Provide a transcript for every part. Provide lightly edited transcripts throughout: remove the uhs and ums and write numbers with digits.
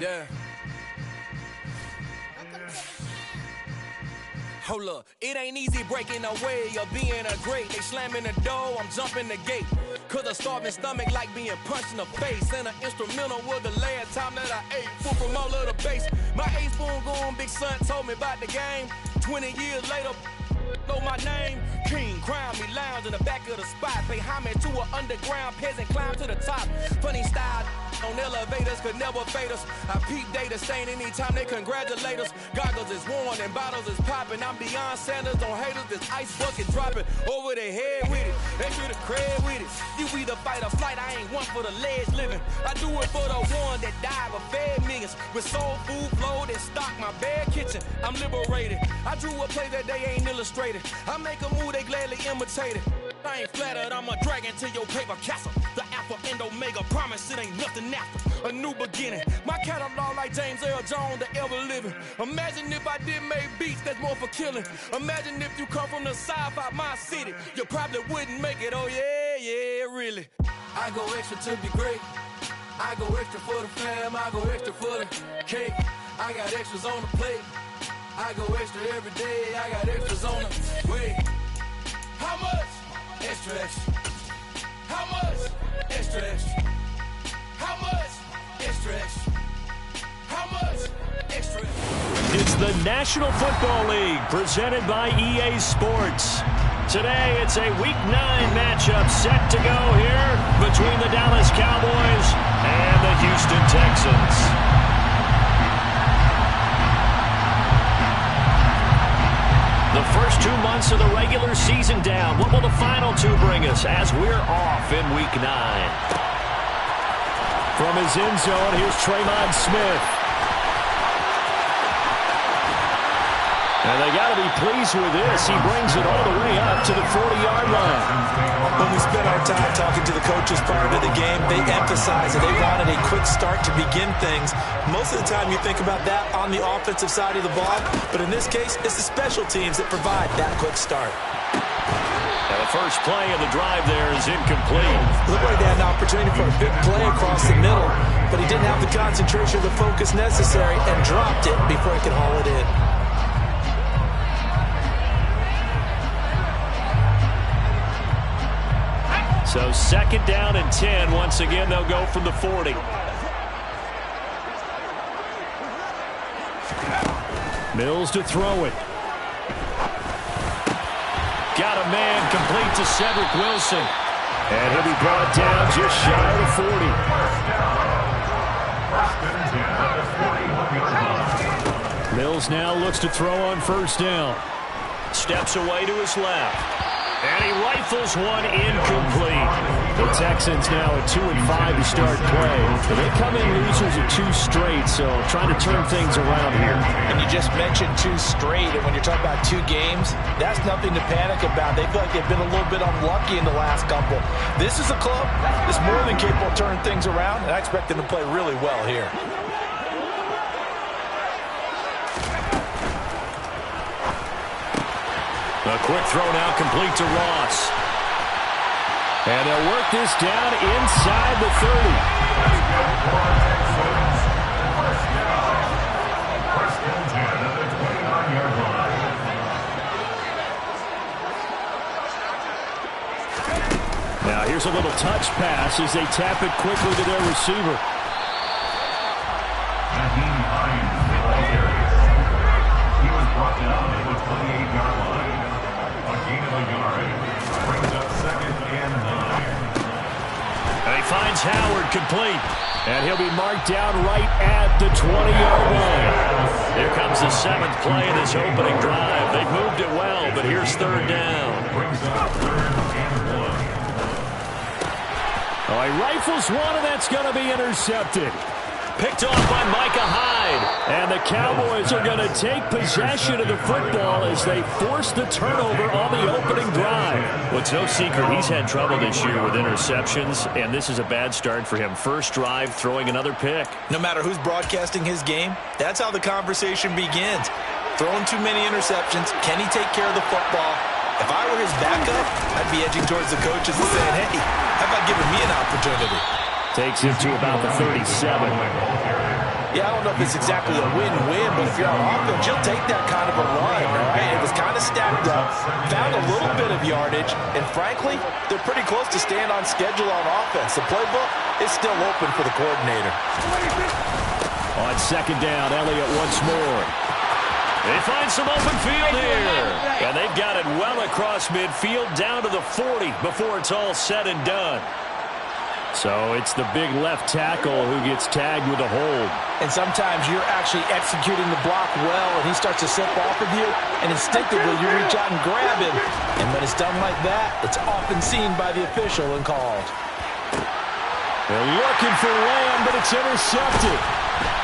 Yeah. Hold up, it ain't easy breaking away or being a great. They slamming the door, I'm jumping the gate. Cause a starving stomach like being punched in the face. And an instrumental was the last time that I ate food from all of the base. My A-spoon going, big son told me about the game. 20 years later, know my name. King, crown me, lounge in the back of the spot. Pay homage to an underground peasant, climb to the top. Funny style on elevators could never fade us. I peep data stain anytime they congratulate us. Goggles is worn and bottles is popping. I'm Deion Sanders on haters, this ice bucket dropping over their head with it. They should have cred with it. You either fight or flight, I ain't one for the ledge living. I do it for the one that died but fed millions. With soul food flow that stock my bare kitchen. I'm liberated. I drew a play that they ain't illustrated. I make a move, they gladly imitate it. I ain't flattered, I'm a dragon to your paper castle. The Alpha and Omega, promise it ain't nothing after. A new beginning. My catalog like James Earl Jones, the ever living. Imagine if I did make beats that's more for killing. Imagine if you come from the south out my city. You probably wouldn't make it, oh yeah, really. I go extra to be great. I go extra for the fam, I go extra for the cake. I got extras on the plate. I go extra every day, I got extras on the way. How much? Extra, extra. How much? Extra, extra. How much? Extra, extra. How much? Extra, extra. It's the National Football League presented by EA Sports. Today it's a Week 9 matchup set to go here between the Dallas Cowboys and the Houston Texans. The first 2 months of the regular season down. What will the final 2 bring us as we're off in Week 9? From his end zone, here's Tremon Smith. And they got to be pleased with this. He brings it all the way up to the 40-yard line. When we spent our time talking to the coaches prior to the game, they emphasized that they wanted a quick start to begin things. Most of the time you think about that on the offensive side of the ball, but in this case, it's the special teams that provide that quick start. And the first play of the drive there is incomplete. Looked like they had an opportunity for a big play across the middle, but he didn't have the concentration or the focus necessary and dropped it before he could haul it in. So second down and 10. Once again, they'll go from the 40. Mills to throw it. Got a man complete to Cedric Wilson. And he'll be brought down just shy of the 40. Mills now looks to throw on first down. Steps away to his left. And he rifles one incomplete. The Texans now at 2-5 to start play. But they come in losers of 2 straight, so trying to turn things around here. And you just mentioned 2 straight, and when you're talking about 2 games, that's nothing to panic about. They feel like they've been a little bit unlucky in the last couple. This is a club that's more than capable of turning things around, and I expect them to play really well here. A quick throw now complete to Ross. And they'll work this down inside the 30. Now here's a little touch pass as they tap it quickly to their receiver. He was brought down at the 28-yard line. Brings up 2nd and 9. And he finds Howard complete. And he'll be marked down right at the 20-yard line. Here comes the 7th play of this opening drive. They've moved it well, but here's 3rd down. Brings up 3rd and 1. Oh, he rifles one, and that's going to be intercepted. Picked off by Micah Hyde. And the Cowboys are going to take possession of the football as they force the turnover on the opening drive. Well, it's no secret he's had trouble this year with interceptions, and this is a bad start for him. First drive, throwing another pick. No matter who's broadcasting his game, that's how the conversation begins. Throwing too many interceptions, can he take care of the football? If I were his backup, I'd be edging towards the coaches and saying, hey, how about giving me an opportunity? Takes him to about the 37. Yeah, I don't know if it's exactly a win-win, but if you're on offense, you'll take that kind of a run, all right? It was kind of stacked up, found a little bit of yardage, and frankly, they're pretty close to staying on schedule on offense. The playbook is still open for the coordinator. On second down, Elliott once more. They find some open field here, and they've got it well across midfield down to the 40 before it's all said and done. So it's the big left tackle who gets tagged with a hold. And sometimes you're actually executing the block well, and he starts to slip off of you, and instinctively you reach out and grab him. And when it's done like that, it's often seen by the official and called. They're looking for Lamb, but it's intercepted.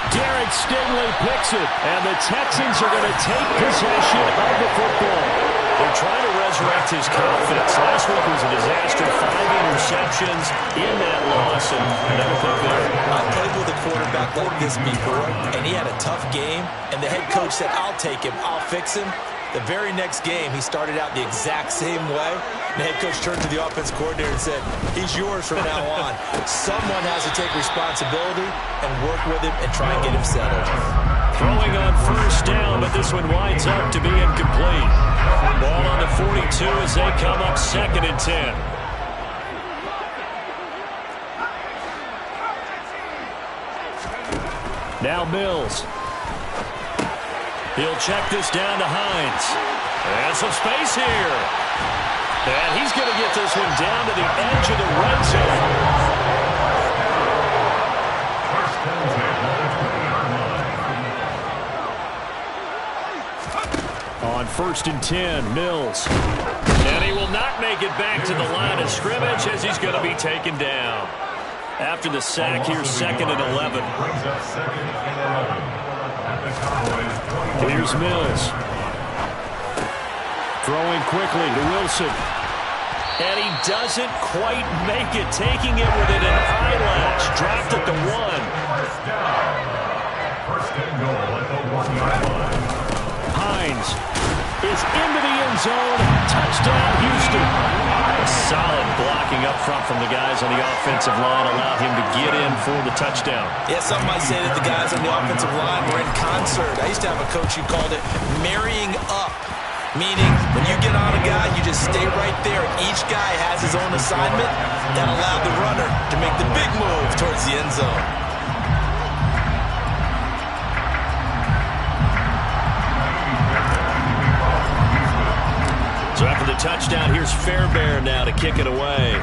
Derek Stingley picks it, and the Texans are going to take possession of the football. They're trying to resurrect his confidence. Last week was a disaster. 5 interceptions in that loss, and never put there. I played with a quarterback like this before, and he had a tough game, and the head coach said, I'll take him, I'll fix him. The very next game, he started out the exact same way. The head coach turned to the offense coordinator and said, he's yours from now on. Someone has to take responsibility and work with him and try and get him settled. Throwing on first down, but this one winds up to be incomplete. Ball on the 42 as they come up 2nd and 10. Now Mills. He'll check this down to Hines. And some space here. And he's going to get this one down to the edge of the red zone. On 1st and 10, Mills. And he will not make it back to the line of scrimmage as he's going to be taken down. After the sack, here's 2nd and 11. Here's Mills. Throwing quickly to Wilson. And he doesn't quite make it, taking it within an eyelash. Dropped at the 1. First and goal at the 1-yard line. Hines is into the end zone. Touchdown, Houston. A solid blocking up front from the guys on the offensive line allowed him to get in for the touchdown. Yeah, some might say that the guys on the offensive line were in concert. I used to have a coach who called it marrying up, meaning when you get on a guy, you just stay right there. Each guy has his own assignment that allowed the runner to make the big move towards the end zone. So after the touchdown, here's Fairbairn now to kick it away.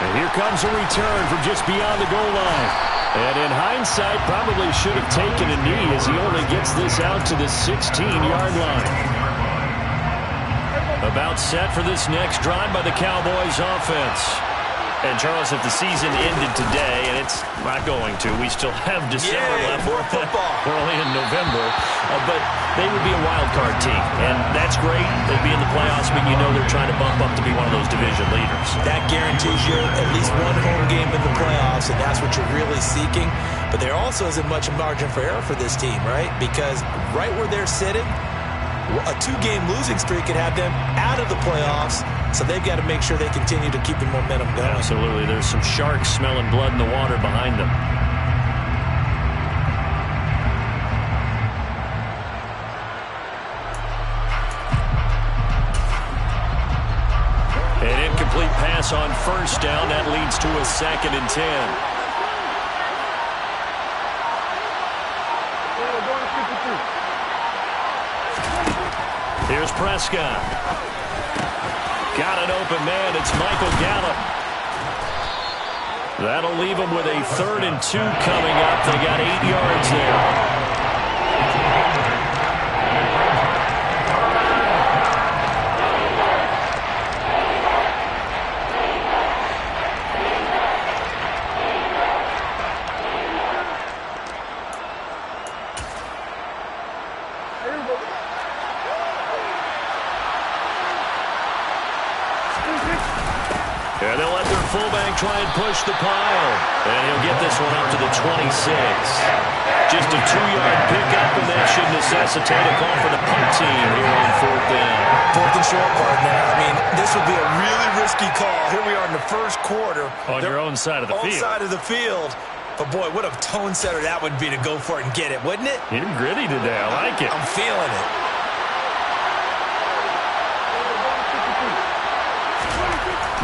And here comes a return from just beyond the goal line. And in hindsight, probably should have taken a knee as he only gets this out to the 16-yard line. About set for this next drive by the Cowboys offense. And, Charles, if the season ended today, and it's not going to, we still have December left. More football. We're only in November. But they would be a wild card team. And that's great. They'd be in the playoffs, but you know they're trying to bump up to be one of those division leaders. That guarantees you at least one home game in the playoffs, and that's what you're really seeking. But there also isn't much margin for error for this team, right? Because right where they're sitting, a 2-game losing streak could have them out of the playoffs, so they've got to make sure they continue to keep the momentum going. Absolutely. There's some sharks smelling blood in the water behind them. An incomplete pass on first down. That leads to a 2nd and 10. Here's Prescott. Got an open man. It's Michael Gallup. That'll leave him with a 3rd and 2 coming up. They got 8 yards there. And they'll let their fullback try and push the pile. And he'll get this one up to the 26. Just a 2-yard pickup, and that should necessitate a call for the punt team here on 4th down. 4th and short, partner. I mean, this would be a really risky call. Here we are in the first quarter. On your own side of the field. Own side of the field. But, boy, what a tone setter that would be to go for it and get it, wouldn't it? You're gritty today. I like it. I'm feeling it.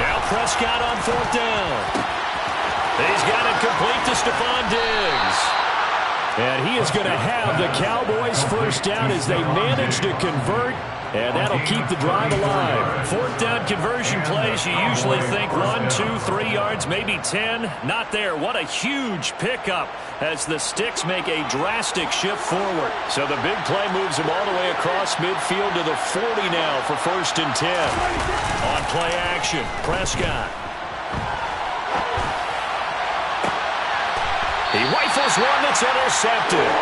Now Prescott on 4th down. He's got it complete to Stephon Diggs. And he is going to have the Cowboys first down as they manage to convert. And that'll keep the drive alive. 4th down conversion plays, you usually think 1, 2, 3 yards, maybe 10. Not there. What a huge pickup as the Sticks make a drastic shift forward. So the big play moves them all the way across midfield to the 40 now for 1st and 10. On play action, Prescott. He rifles one that's intercepted.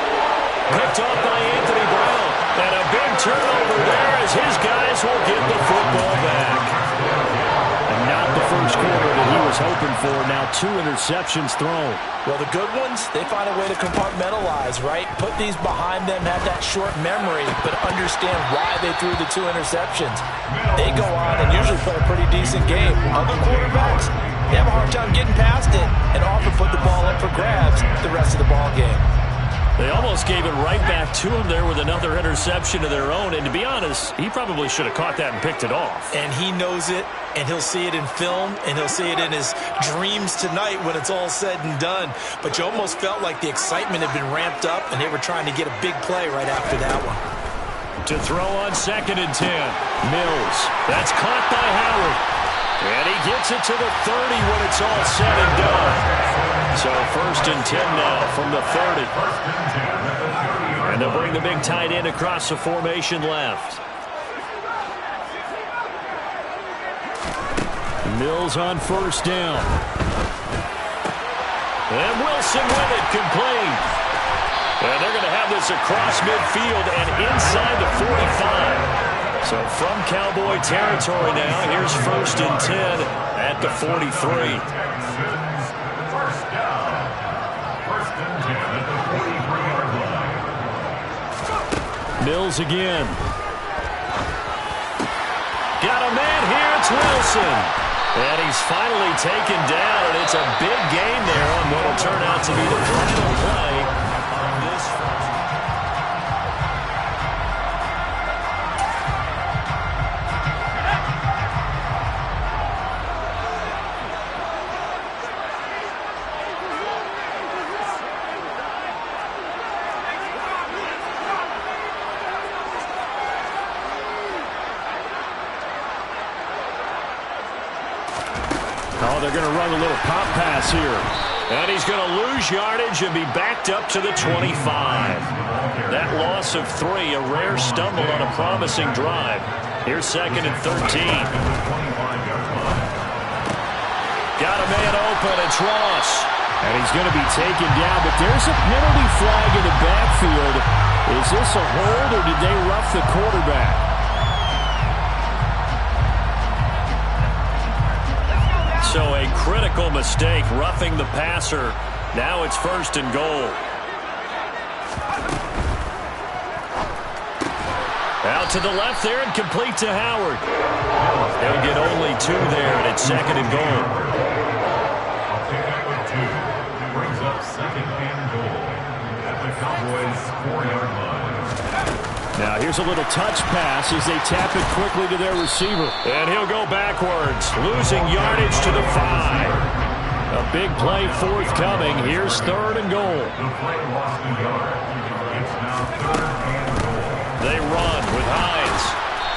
Picked off by Anthony Brown. And a big turnover there as his guys will get the football back. And not the first quarter that he was hoping for. Now 2 interceptions thrown. Well, the good ones, they find a way to compartmentalize, right? Put these behind them, have that short memory, but understand why they threw the 2 interceptions. They go on and usually play a pretty decent game. Other quarterbacks, they have a hard time getting past it and often put the ball up for grabs the rest of the ball game. They almost gave it right back to him there with another interception of their own. And to be honest, he probably should have caught that and picked it off. And he knows it, and he'll see it in film, and he'll see it in his dreams tonight when it's all said and done. But you almost felt like the excitement had been ramped up, and they were trying to get a big play right after that one. To throw on 2nd and 10. Mills. That's caught by Howard. And he gets it to the 30 when it's all said and done. So 1st and 10 now from the 30. And they'll bring the big tight end across the formation left. Mills on 1st down. And Wilson with it, complete. And they're going to have this across midfield and inside the 45. So from Cowboy territory now, here's 1st and 10 at the 43. Mills again. Got a man here, it's Wilson. And he's finally taken down, and it's a big gain there on what will turn out to be the final play on this. They're going to run a little pop pass here. And he's going to lose yardage and be backed up to the 25. That loss of 3, a rare stumble on a promising drive. Here's 2nd and 13. Got a man open, it's Ross. And he's going to be taken down, but there's a penalty flag in the backfield. Is this a hold, or did they rough the quarterback? So a critical mistake, roughing the passer. Now it's 1st and goal. Out to the left there and complete to Howard. They'll get only 2 there, and it's 2nd and goal. I'll take that with 2. Brings up 2nd and goal at the Cowboys' 4-yard line. Now here's a little touch pass as they tap it quickly to their receiver. And he'll go backwards, losing yardage to the 5. A big play forthcoming. Here's 3rd and goal. The play lost a yard. It's now 3rd and goal. They run with Hines.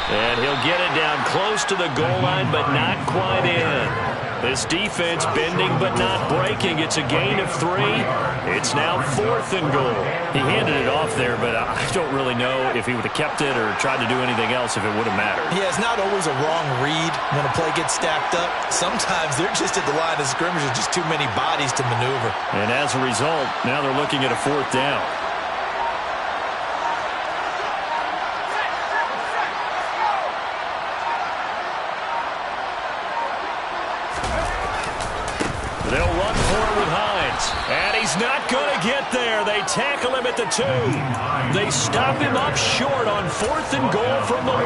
And he'll get it down close to the goal line, but not quite in. This defense bending but not breaking. It's a gain of 3. It's now 4th and goal. He handed it off there, but I don't really know if he would have kept it or tried to do anything else if it would have mattered. Yeah, it's not always a wrong read when a play gets stacked up. Sometimes they're just at the line of scrimmage with just too many bodies to maneuver. And as a result, now they're looking at a 4th down. They'll run for it with Hines. And he's not going to get there. They tackle him at the 2. They stop him up short on 4th and goal from the 1.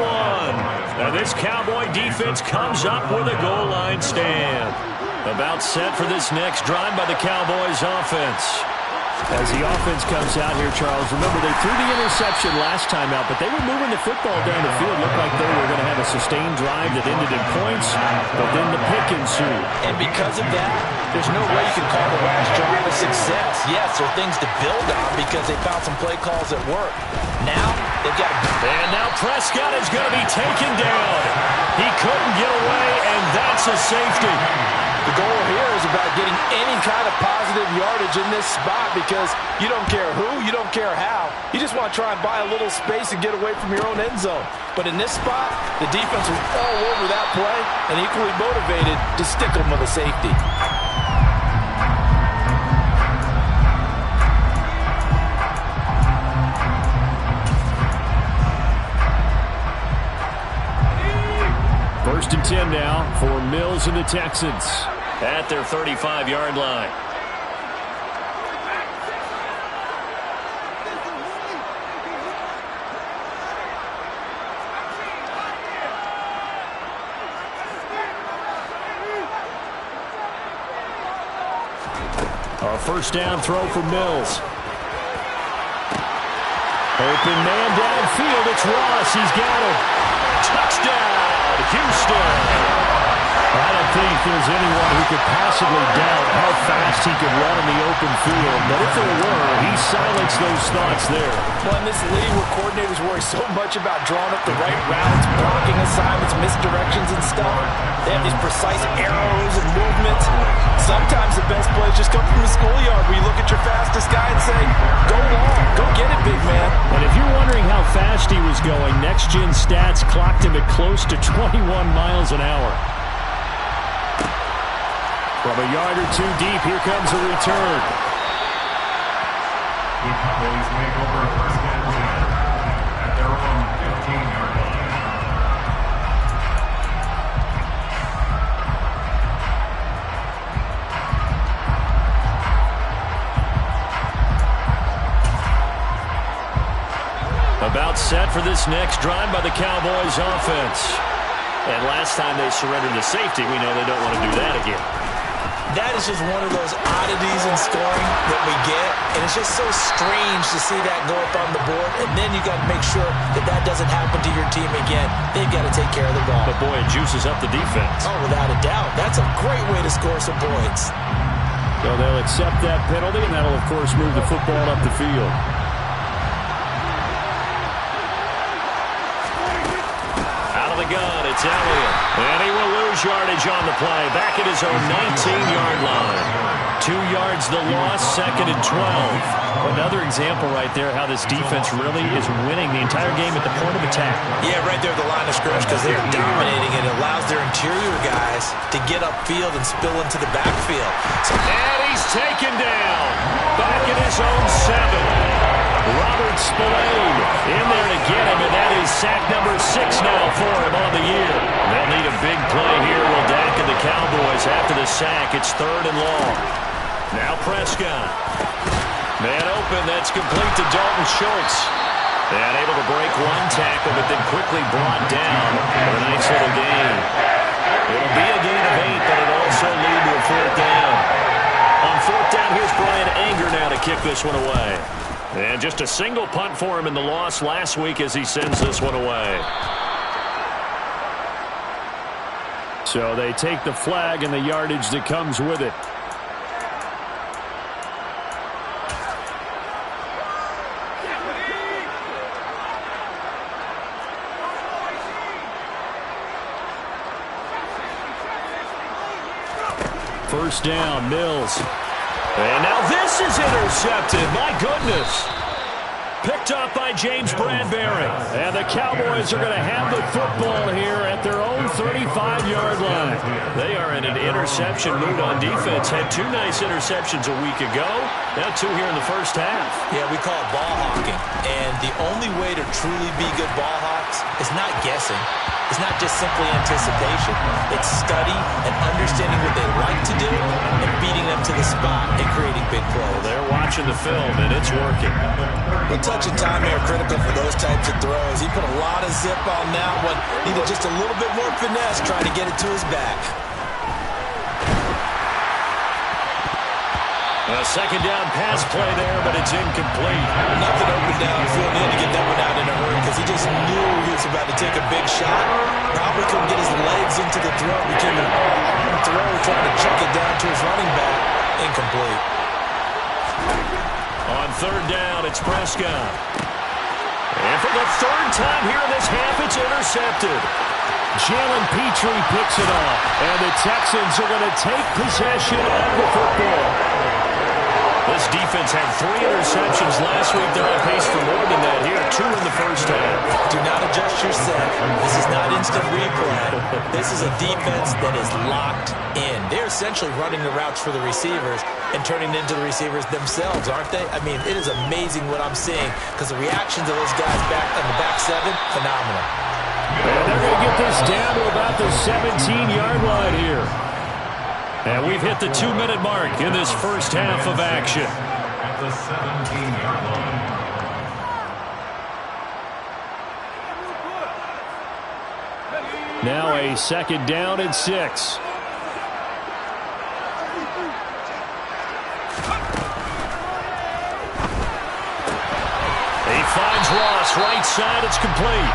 And this Cowboy defense comes up with a goal line stand. About set for this next drive by the Cowboys offense. As the offense comes out here, Charles, remember they threw the interception last time out, but they were moving the football down the field. Looked like they were going to have a sustained drive that ended in points, but then the pick ensued. And because of that, there's no way you can call the last drive a success. Yes, there are things to build on because they found some play calls that work. Now, they've got to... And now Prescott is going to be taken down. He couldn't get away, and that's a safety. The goal here is about getting any kind of positive yardage in this spot because you don't care who, you don't care how. You just want to try and buy a little space and get away from your own end zone. But in this spot, the defense was all over that play and equally motivated to stick them with a safety. First and 10 now for Mills and the Texans. At their 35-yard line. A first down throw for Mills. Open man downfield. It's Ross. He's got him. Touchdown, Houston. I don't think there's anyone who could possibly doubt how fast he could run in the open field. But if there were, he silenced those thoughts there. Well, in this league where coordinators worry so much about drawing up the right routes, blocking assignments, misdirections and stuff, they have these precise arrows and movements. Sometimes the best plays just come from the schoolyard where you look at your fastest guy and say, go long, go get it, big man. And if you're wondering how fast he was going, Next Gen Stats clocked him at close to 21 miles an hour. From a yard or 2 deep, here comes a return. The Cowboys make over a first and 10 at their own 15-yard line. About set for this next drive by the Cowboys offense. And last time they surrendered to safety, we know they don't want to do that again. That is just one of those oddities in scoring that we get, and it's just so strange to see that go up on the board, and then you got to make sure that that doesn't happen to your team again. They've got to take care of the ball. But boy, it juices up the defense. Oh, without a doubt. That's a great way to score some points. So they'll accept that penalty, and that'll, of course, move the football up the field. Out of the gun, it's Elliott. And he will lose yardage on the play. Back at his own 19-yard line. 2 yards the loss, 2nd and 12. Another example right there how this defense really is winning the entire game at the point of attack. Yeah, right there at the line of scrimmage because they're dominating it. It allows their interior guys to get upfield and spill into the backfield. And he's taken down. Back at his own 7. Robert Spillane in there to get him, and that is sack number 6 now for him on the year. They'll need a big play here, will Dak and the Cowboys after the sack. It's 3rd and long. Now Prescott. Man open, that's complete to Dalton Schultz. And able to break 1 tackle, but then quickly brought down for a nice little gain. It'll be a gain of 8, but it'll also lead to a 4th down. On 4th down, here's Brian Anger now to kick this one away. And just a single punt for him in the loss last week as he sends this one away. So they take the flag and the yardage that comes with it. First down, Mills. And now this is intercepted. My goodness. Picked up by James Bradbury. And the Cowboys are going to have the football here at their own 35-yard line. They are in an interception mood on defense. Had 2 nice interceptions a week ago. Now 2 here in the first half. Yeah, we call it ball hawking. And the only way to truly be good ball hawks is not guessing. It's not just simply anticipation. It's study and understanding what they like to do and beating spot and creating big plays. They're watching the film, and it's working. A touch of time here critical for those types of throws. He put a lot of zip on that one. Needed just a little bit more finesse trying to get it to his back. A second down pass play there, but it's incomplete. Nothing open downfield. He had to get that one out in a hurry because he just knew he was about to take a big shot. Probably couldn't get his legs into the throw. Became an arm throw trying to check it down to his running back. Incomplete. On third down, it's Prescott. And for the third time here in this half, it's intercepted. Jalen Petrie picks it off, and the Texans are going to take possession of the football. This defense had 3 interceptions last week. They're on pace for more than that here. 2 in the first half. Do not adjust your set. This is not instant replay. This is a defense that is locked in. They're essentially running the routes for the receivers and turning into the receivers themselves, aren't they? I mean, it is amazing what I'm seeing because the reactions of those guys back on the back 7, phenomenal. And they're going to get this down to about the 17-yard line here. And we've hit the 2-minute mark in this first half of action. At the 17-yard line. Now a second down and 6. He finds Ross, right side, it's complete.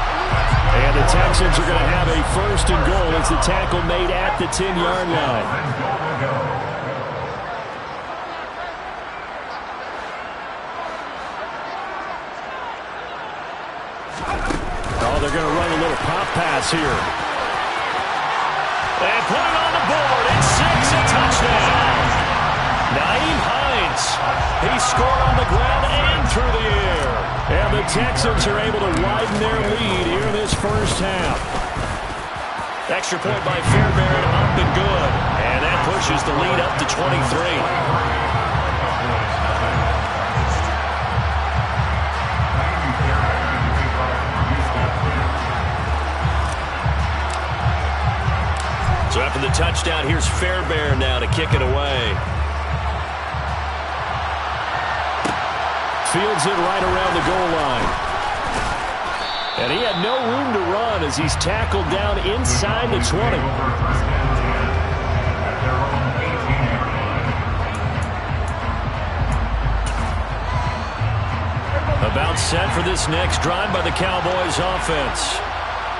And the Texans are going to have a first and goal as the tackle made at the 10-yard line. Oh, they're going to run a little pop pass here. And put it on the board. It's 6, a touchdown. Nyheim Hines. He scored on the ground and through the air. And the Texans are able to widen their lead here in this first half. Extra point by Fairbairn, up and good. And that pushes the lead up to 23. So after the touchdown, here's Fairbairn now to kick it away. Fields it right around the goal line. And he had no room to run as he's tackled down inside the 20. About set for this next drive by the Cowboys offense.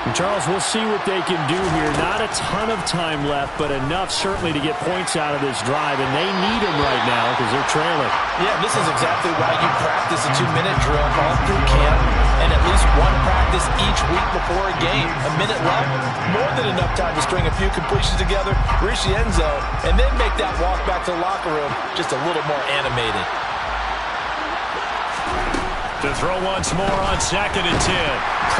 And Charles, we'll see what they can do here. Not a ton of time left, but enough certainly to get points out of this drive, and they need them right now because they're trailing. Yeah, this is exactly why you practice a 2-minute drill all through camp and at least one practice each week before a game. A minute left, more than enough time to string a few completions together, reach the end zone, and then make that walk back to the locker room just a little more animated. To throw once more on 2nd and 10.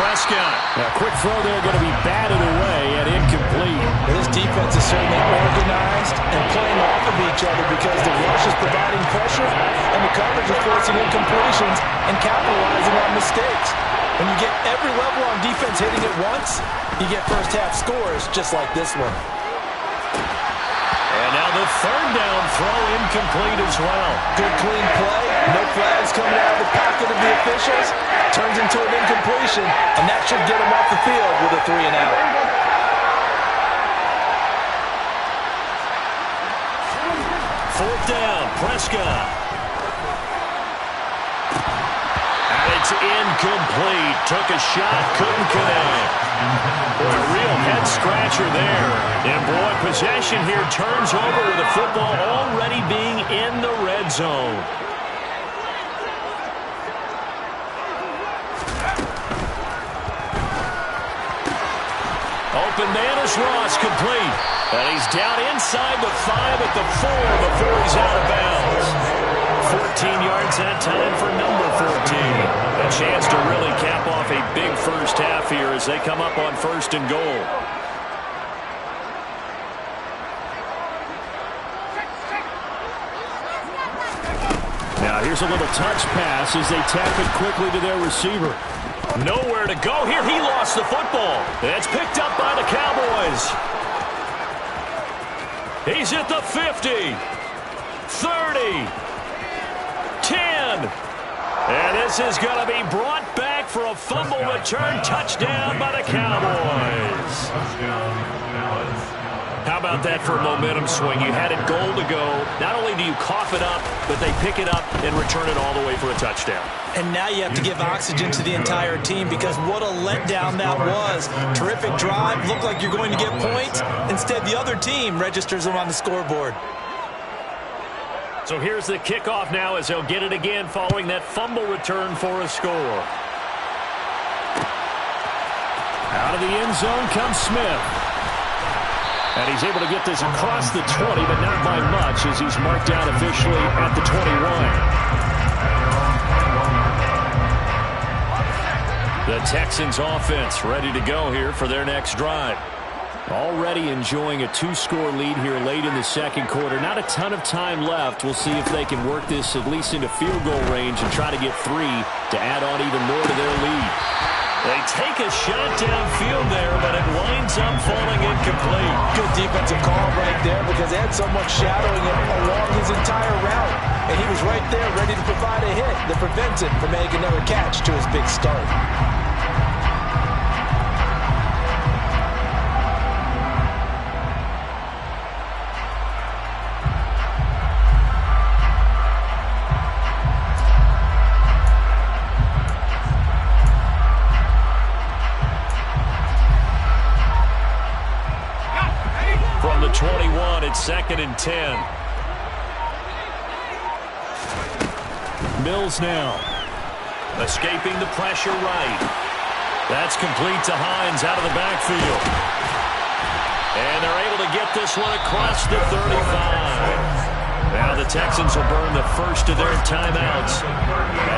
Prescott. Now, quick throw there going to be batted away and incomplete. This defense is certainly organized and playing off of each other because the rush is providing pressure and the coverage is forcing incompletions and capitalizing on mistakes. When you get every level on defense hitting it once, you get first half scores just like this one. And now the third down throw incomplete as well. Good clean play. No flags coming out of the pocket of the officials. Turns into an incompletion, and that should get him off the field with a 3-and-out. Fourth down, Prescott. And it's incomplete. Took a shot, couldn't connect. Boy, a real head-scratcher there. And boy, possession here turns over with the football already being in the red zone. Open man is Ross, complete. And he's down inside the 5 at the 4 before he's out of bounds. 14 yards that time for number 14. A chance to really cap off a big first half here as they come up on 1st and goal. Now here's a little touch pass as they tap it quickly to their receiver. Nowhere to go here. He lost the football. It's picked up by the Cowboys. He's at the 50. 30, 10. And this is going to be brought back for a fumble return touchdown by the Cowboys. How about that for a momentum swing? You had it goal to go. Not only do you cough it up, but they pick it up and return it all the way for a touchdown. And now you have to give oxygen to the entire team because what a letdown that was. Terrific drive. Looked like you're going to get points. Instead, the other team registers them on the scoreboard. So here's the kickoff now as they'll get it again following that fumble return for a score. Out of the end zone comes Smith. And he's able to get this across the 20, but not by much as he's marked down officially at the 21. The Texans offense ready to go here for their next drive. Already enjoying a 2-score lead here late in the second quarter. Not a ton of time left. We'll see if they can work this at least into field goal range and try to get 3 to add on even more to their lead. They take a shot downfield there, but it winds up falling incomplete. Good defensive call right there because they had someone shadowing him along his entire route. And he was right there ready to provide a hit that prevents him from making another catch to his big start. From the 21, it's 2nd and 10. Mills now. Escaping the pressure right. That's complete to Hines out of the backfield. And they're able to get this one across the 35. Now the Texans will burn the first of their timeouts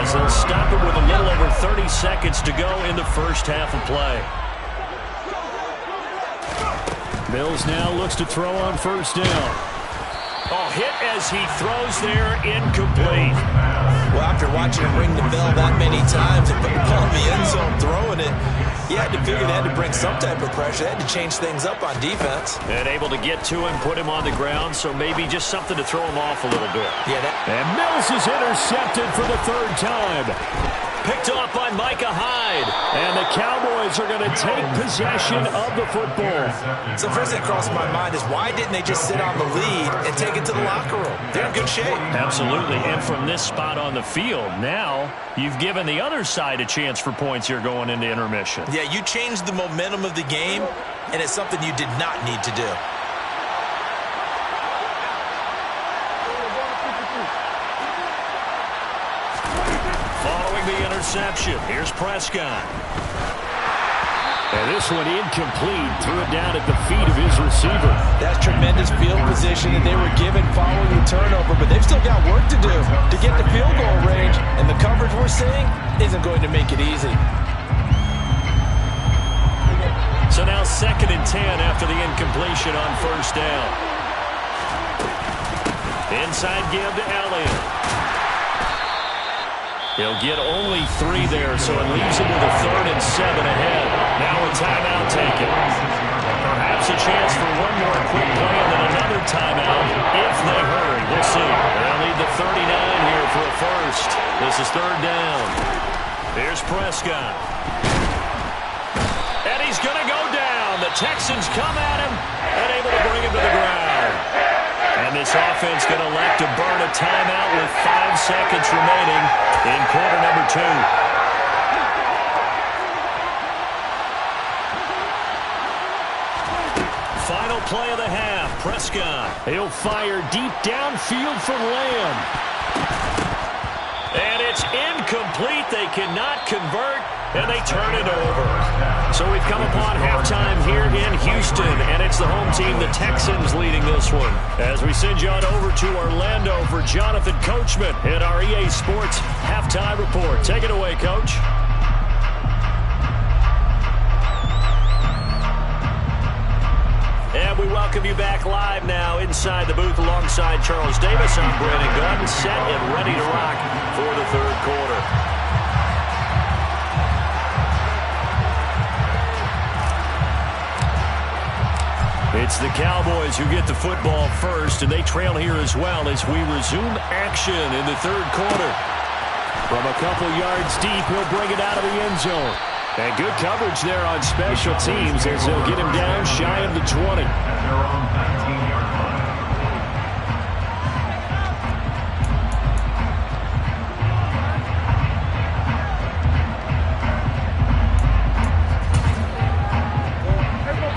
as they'll stop it with a little over 30 seconds to go in the first half of play. Mills now looks to throw on first down. Oh, hit as he throws there, incomplete. Well, after watching him ring the bell that many times and put the ball in the end zone throwing it, you had to figure they had to bring some type of pressure. They had to change things up on defense. And able to get to him, put him on the ground, so maybe just something to throw him off a little bit. Yeah, and Mills is intercepted for the 3rd time. Picked off by Micah Hyde. And the Cowboys are going to take possession of the football. So first thing that crossed my mind is why didn't they just sit on the lead and take it to the locker room? They're in good shape. Absolutely. And from this spot on the field, now you've given the other side a chance for points here going into intermission. Yeah, you changed the momentum of the game, and it's something you did not need to do. Following the interception, here's Prescott. And this one incomplete. Threw it down at the feet of his receiver. That's tremendous field position that they were given following the turnover, but they've still got work to do to get to field goal range, and the coverage we're seeing isn't going to make it easy. So now 2nd and 10 after the incompletion on first down. Inside give to Elliott. He'll get only 3 there, so it leaves him with a 3rd and 7 ahead. Now a timeout taken. Perhaps a chance for one more quick play and then another timeout if they hurry. We'll see. They'll need the 39 here for a first. This is 3rd down. Here's Prescott. And he's going to go down. The Texans come at him and able to bring him to the ground. And this offense going to elect to burn a timeout with 5 seconds remaining in quarter number 2. Final play of the half. Prescott. He'll fire deep downfield for Lamb. And it's incomplete. They cannot convert, and they turn it over. So we've come upon halftime here in Houston, and it's the home team, the Texans, leading this one. As we send you on over to Orlando for Jonathan Coachman in our EA Sports Halftime Report. Take it away, Coach. And we welcome you back live now inside the booth alongside Charles Davis. I'm Brandon Gaudin, set and ready to rock for the 3rd quarter. It's the Cowboys who get the football first, and they trail here as well as we resume action in the third quarter. From a couple yards deep, he'll bring it out of the end zone. And good coverage there on special teams as they'll get him down shy of the 20. At their own 19-yard line.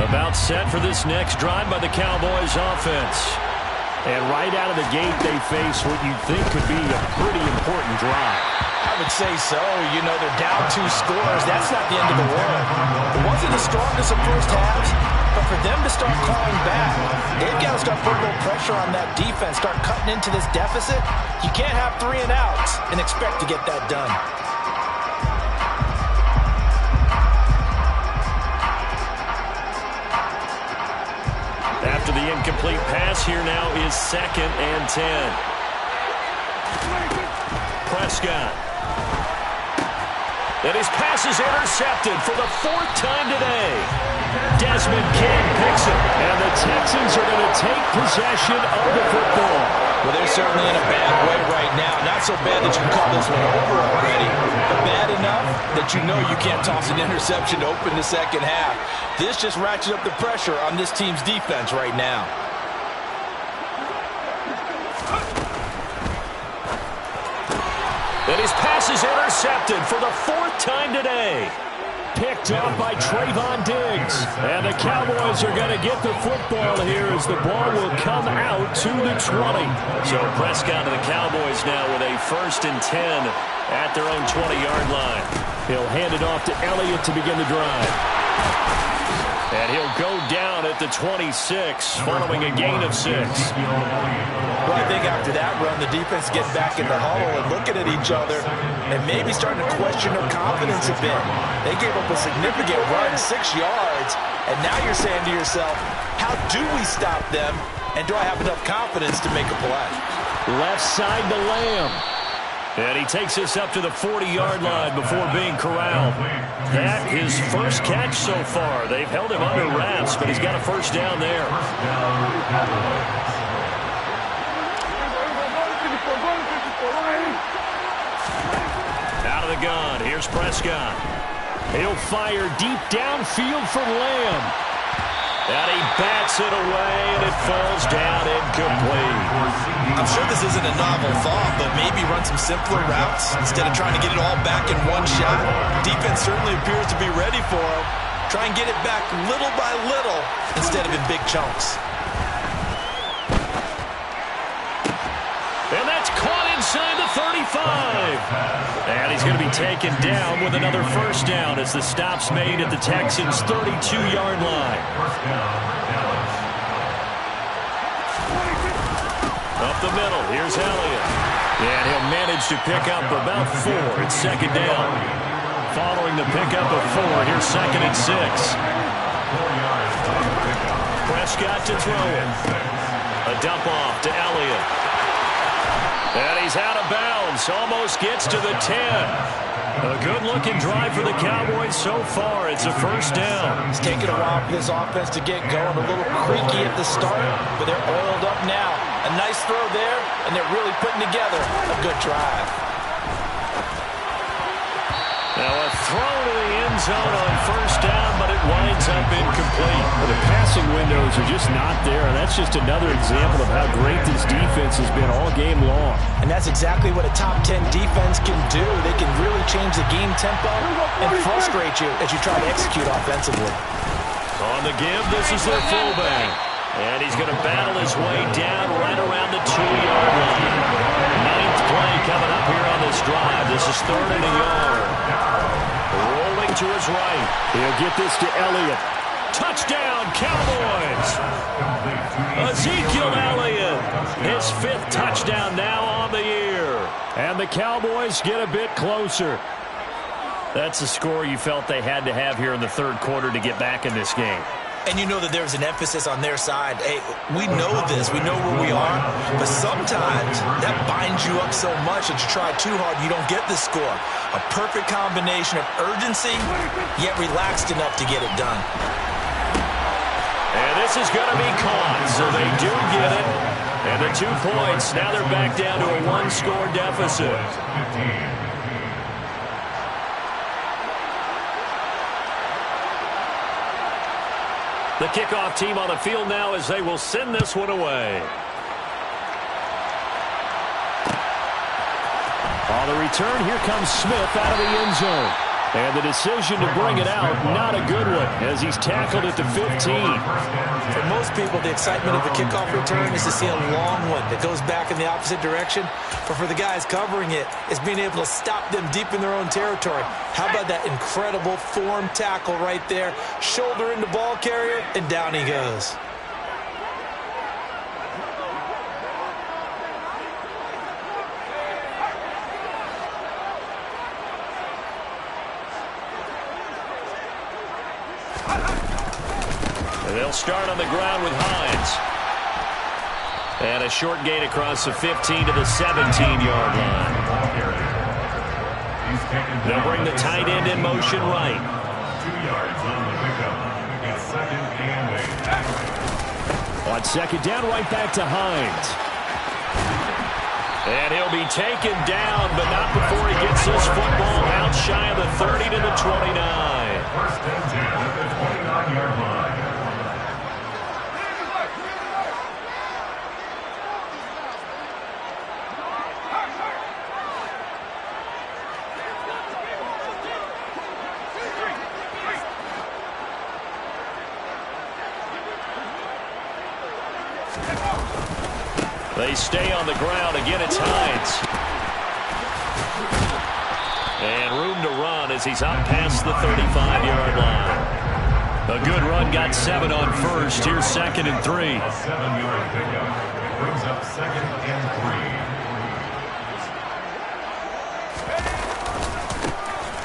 About set for this next drive by the Cowboys offense. And right out of the gate, they face what you think could be a pretty important drive. I would say so. You know, they're down 2 scores. That's not the end of the world. It wasn't the strongest of first halves, but for them to start calling back, they've got to start putting a little pressure on that defense, start cutting into this deficit. You can't have 3 and outs and expect to get that done. After the incomplete pass, here now is 2nd and 10. Prescott. And his pass is intercepted for the 4th time today. Desmond King picks it, and the Texans are going to take possession of the football. Well, they're certainly in a bad way right now. Not so bad that you can call this one over already, but bad enough that you know you can't toss an interception to open the second half. This just ratchets up the pressure on this team's defense right now. And his pass is intercepted for the 4th time today. Picked off by Trayvon Diggs. And the Cowboys are going to get the football here as the ball will come out to the 20. So Prescott and the Cowboys now with a 1st and 10 at their own 20-yard line. He'll hand it off to Elliott to begin the drive. And he'll go down at the 26 following a gain of 6. Well, I think after that run, the defense getting back in the huddle and looking at each other and maybe starting to question their confidence a bit. They gave up a significant run, 6 yards, and now you're saying to yourself, how do we stop them, and do I have enough confidence to make a play? Left side to Lamb. And he takes us up to the 40-yard line before being corralled. That his first catch so far. They've held him under wraps, but he's got a first down there. Out of the gun, here's Prescott. He'll fire deep downfield for Lamb. And he bats it away, and it falls down incomplete. I'm sure this isn't a novel thought, but maybe run some simpler routes instead of trying to get it all back in one shot. Defense certainly appears to be ready for him. Try and get it back little by little instead of in big chunks. And that's caught inside the 35. And he's going to be taken down with another first down as the stop's made at the Texans' 32-yard line. Up the middle, here's Elliott. And he'll manage to pick up about 4. It's 2nd down. Following the pickup of 4, here's 2nd and 6. Prescott to throw it. A dump off to Elliott. And he's out of bounds. Almost gets to the 10. A good-looking drive for the Cowboys so far. It's a first down. It's taken a while for this offense to get going. A little creaky at the start, but they're oiled up now. A nice throw there, and they're really putting together a good drive. Now a throw to the end zone on first down, but it winds up incomplete. Well, the passing windows are just not there. That's just another example of how great this defense has been all game long. And that's exactly what a top 10 defense can do. They can really change the game tempo and frustrate you as you try to execute offensively. On the give, this is their fullback. And he's going to battle his way down right around the 2-yard line. 9th play coming up here on this drive. This is 3rd and a yard. Rolling to his right. He'll get this to Elliott. Touchdown, Cowboys! Ezekiel Elliott, his 5th touchdown now on the year. And the Cowboys get a bit closer. That's the score you felt they had to have here in the 3rd quarter to get back in this game. And you know that there's an emphasis on their side. Hey, we know this. We know where we are. But sometimes that binds you up so much that you try too hard, you don't get the score. A perfect combination of urgency, yet relaxed enough to get it done. And this this is going to be caught, so they do get it. And the 2 points, now they're back down to a 1-score deficit. The kickoff team on the field now as they will send this one away. On the return, here comes Smith out of the end zone. And the decision to bring it out, not a good one, as he's tackled at the 15. For most people, the excitement of the kickoff return is to see a long one that goes back in the opposite direction. But for the guys covering it, it's being able to stop them deep in their own territory. How about that incredible form tackle right there? Shoulder into ball carrier, and down he goes. They'll start on the ground with Hines. And a short gain across the 15 to the 17-yard line. They'll bring the tight end in motion right. 2 yards on the pickup. It's 2nd and 8. On 2nd down, right back to Hines. And he'll be taken down, but not before he gets this football out shy of the 30 to the 29. 1st and 10 at the 29-yard line. They stay on the ground. Again, it's Hines. And room to run as he's out past the 35-yard line. A good run, got 7 on first. Here's 2nd and 3. A 7-yard pickup. It brings up 2nd and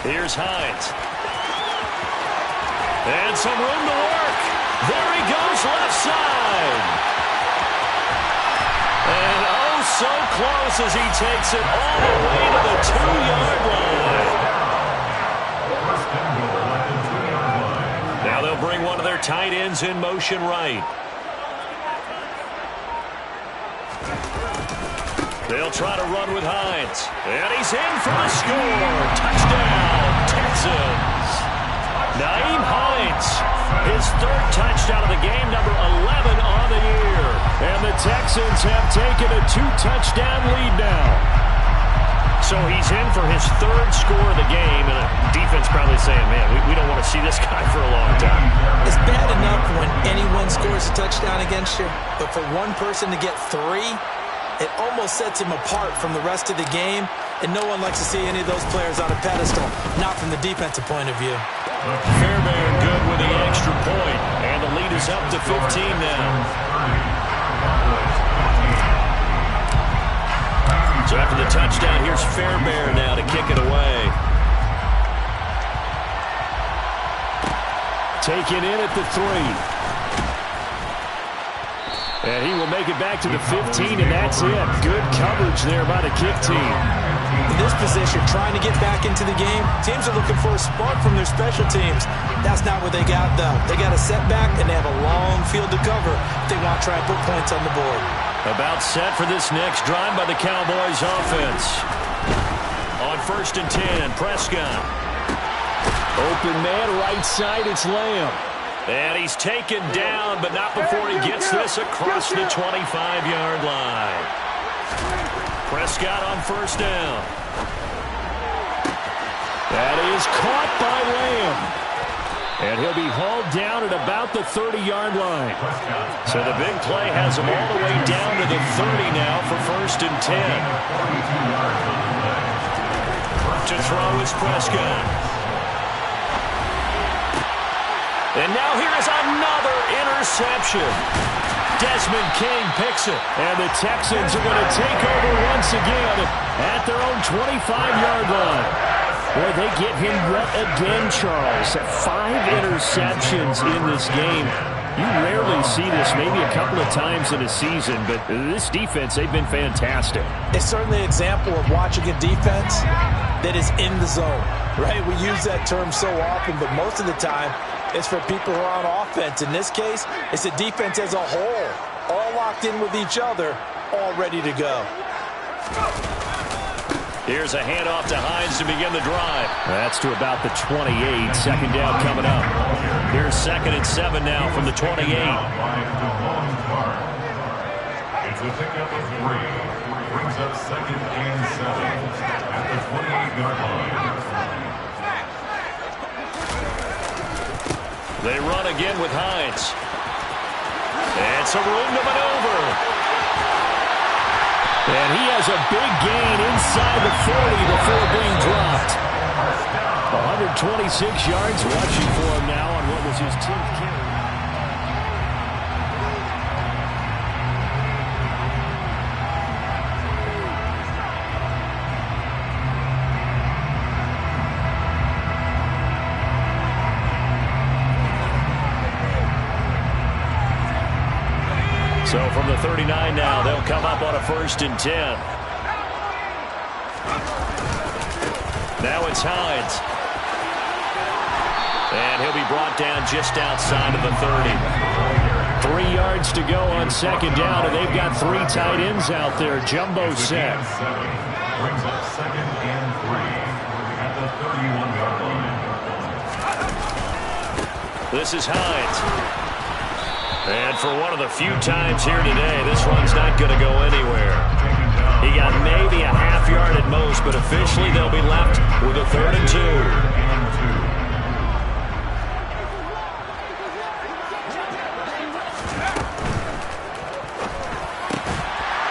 3. Here's Hines. And some room to work. There he goes, left side. And oh, so close as he takes it all the way to the 2-yard line. Now they'll bring one of their tight ends in motion right. They'll try to run with Hines. And he's in for the score. Touchdown, Texans. Nyheim Hines, his 3rd touchdown of the game, number 11 on the year. And the Texans have taken a 2-touchdown lead now. So he's in for his 3rd score of the game, and the defense probably saying, man, we don't want to see this guy for a long time. It's bad enough when anyone scores a touchdown against you, but for one person to get 3, it almost sets him apart from the rest of the game, and no one likes to see any of those players on a pedestal, not from the defensive point of view. Fairbairn good with the extra point, and the lead is up to 15 now. So after the touchdown, here's Fairbairn now to kick it away. Taken in at the 3. And he will make it back to the 15, and that's it. Good coverage there by the kick team. In this position, trying to get back into the game, teams are looking for a spark from their special teams. That's not what they got, though. They got a setback, and they have a long field to cover if they want to try and put points on the board. About set for this next drive by the Cowboys offense. On 1st and 10, Prescott. Open man, right side, it's Lamb. And he's taken down, but not before he gets this across the 25-yard line. Prescott on 1st down. That is caught by Lamb. And he'll be hauled down at about the 30-yard line. So the big play has him all the way down to the 30 now for 1st and 10. To throw is Prescott. And now here is another interception. Desmond King picks it. And the Texans are going to take over once again at their own 25-yard line. Boy, they get him wet again, Charles. 5 interceptions in this game. You rarely see this, maybe a couple of times in a season, but this defense, they've been fantastic. It's certainly an example of watching a defense that is in the zone, right? We use that term so often, but most of the time, is for people who are on offense. In this case, it's the defense as a whole, all locked in with each other, all ready to go. Here's a handoff to Hines to begin the drive. That's to about the 28. Second down coming up. Here's 2nd and 7 now from the 28. It's a pickup of 3. Brings up 2nd and 7 at the 28-yard line. They run again with Hines. And some room to maneuver. And he has a big gain inside the 40 before being dropped. 126 yards rushing for him now on what was his 10th carry. So from the 39 now, they'll come up on a 1st and 10. Now it's Hines. And he'll be brought down just outside of the 30. 3 yards to go on 2nd down, and they've got 3 tight ends out there. Jumbo set. Brings up 2nd and 3 at the 31-yard line. This is Hines. And for one of the few times here today, this run's not going to go anywhere. He got maybe a half yard at most, but officially they'll be left with a 3rd and 2.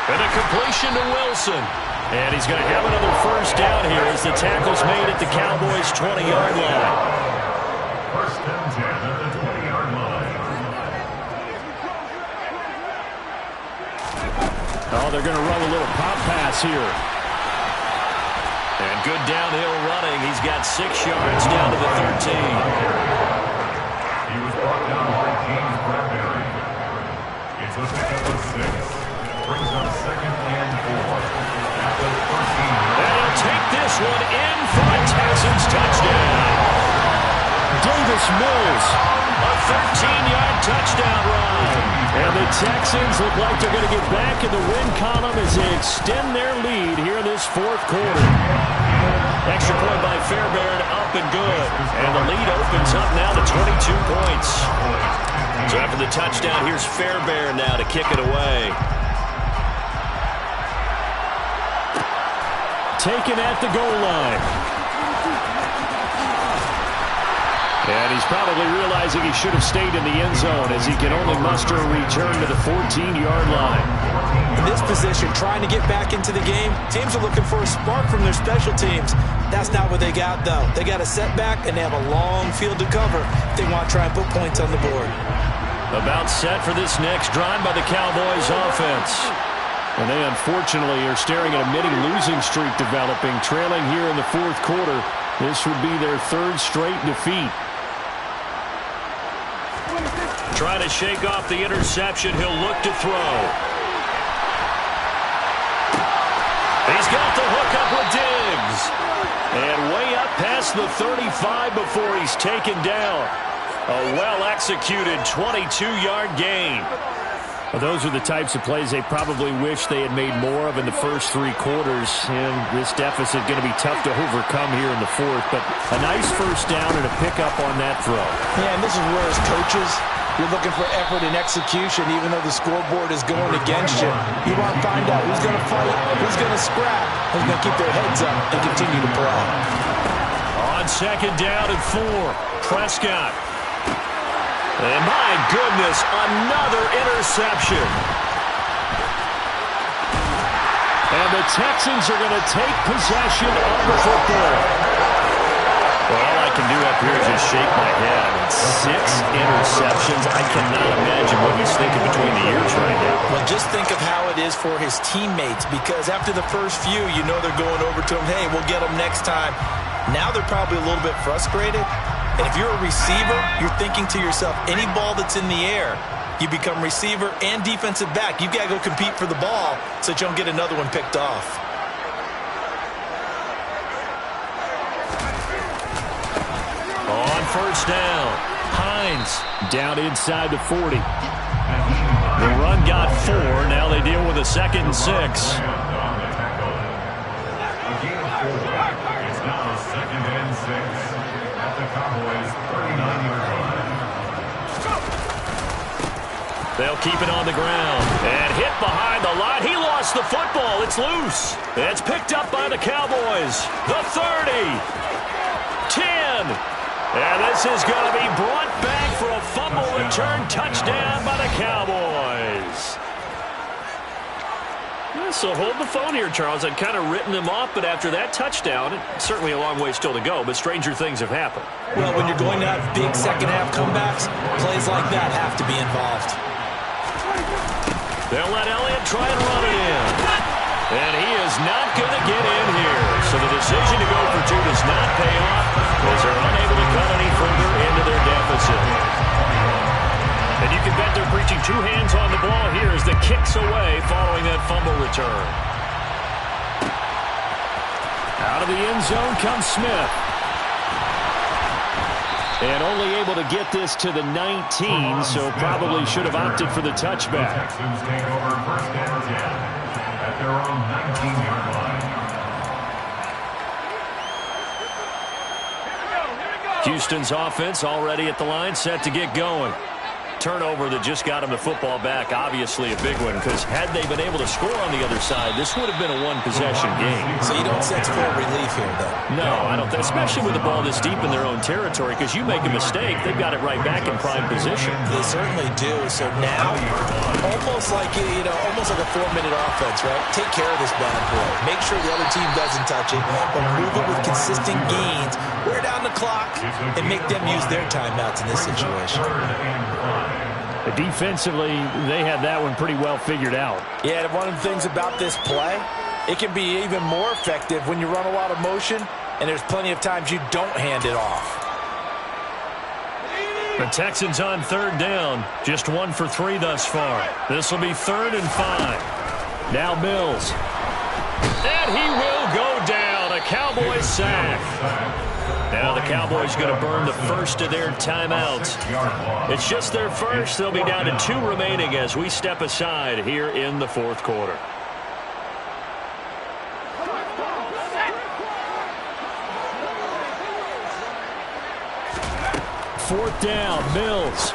And a completion to Wilson. And he's going to have another 1st down here as the tackle's made at the Cowboys' 20-yard line. 1st and 10 at the 20-yard line. Oh, they're going to run a little pop pass here. And good downhill running. He's got 6 yards down to the 13. He was brought down by James Bradbury. It's a pickup of 6. Brings up 2nd and 4 at the 13. And he'll take this one in for a Texans touchdown. Davis Mills, a 13-yard touchdown run. And the Texans look like they're going to get back in the win column as they extend their lead here in this 4th quarter. Extra point by Fairbairn, up and good. And the lead opens up now to 22 points. So after the touchdown, here's Fairbairn now to kick it away. Taken at the goal line. And he's probably realizing he should have stayed in the end zone as he can only muster a return to the 14-yard line. In this position, trying to get back into the game, teams are looking for a spark from their special teams. That's not what they got, though. They got a setback, and they have a long field to cover if they want to try and put points on the board. About set for this next drive by the Cowboys offense. And they unfortunately are staring at a mini losing streak developing, trailing here in the 4th quarter. This would be their 3rd straight defeat. Trying to shake off the interception. He'll look to throw. He's got the hook up with Diggs. And way up past the 35 before he's taken down. A well-executed 22-yard gain. Well, those are the types of plays they probably wish they had made more of in the first 3 quarters. And this deficit going to be tough to overcome here in the 4th. But a nice 1st down and a pickup on that throw. Yeah, and this is where as coaches, you're looking for effort and execution, even though the scoreboard is going against you. You want to find out who's going to fight, who's going to scrap, who's going to keep their heads up and continue to play. On 2nd down and 4, Prescott. And my goodness, another interception. And the Texans are going to take possession of the football. Well, all I can do up here is just shake my head. 6 interceptions. I cannot imagine what he's thinking between the ears right now. Well, just think of how it is for his teammates, because after the first few, you know they're going over to him, hey, we'll get them next time. Now they're probably a little bit frustrated. And if you're a receiver, you're thinking to yourself, any ball that's in the air, you become receiver and defensive back. You've got to go compete for the ball so that you don't get another one picked off. On 1st down, Hines down inside the 40. The run got 4. Now they deal with a 2nd and 6. Again, 4. It's now 2nd and 6 at the Cowboys' 39-yard line. They'll keep it on the ground. And hit behind the line. He lost the football. It's loose. It's picked up by the Cowboys. The 30. 10. And this is going to be brought back for a fumble return touchdown by the Cowboys. So hold the phone here, Charles. I'd kind of written them off, but after that touchdown, it's certainly a long way still to go, but stranger things have happened. Well, when you're going to have big second-half comebacks, plays like that have to be involved. They'll let Elliott try and run it in. And he is not going to get in here. So the decision to go for 2 does not pay off as they're unable to cut any further into their deficit. And you can bet they're preaching 2 hands on the ball here as the kick's away following that fumble return. Out of the end zone comes Smith. And only able to get this to the 19, so probably should have opted for the touchback. Texans take over 1st and 10 at their own 19-yard line. Houston's offense already at the line, set to get going. Turnover that just got him the football back, obviously a big one, because had they been able to score on the other side, this would have been a one-possession game. So you don't sense full relief here, though? No, I don't, especially with the ball this deep in their own territory, because you make a mistake, they've got it right back in prime position. They certainly do. So now, almost like a 4-minute offense, right? Take care of this bad boy. Make sure the other team doesn't touch it, but move it with consistent gains, wear down the clock, and make them use their timeouts in this situation. Defensively, they had that one pretty well figured out. Yeah, one of the things about this play, it can be even more effective when you run a lot of motion, and there's plenty of times you don't hand it off. The Texans on 3rd down, just 1 for 3 thus far. This will be 3rd and 5. Now Mills. And he will go down, a Cowboys sack. Now the Cowboys going to burn the first of their timeouts. It's just their first. They'll be down to 2 remaining as we step aside here in the 4th quarter. Fourth down, Mills.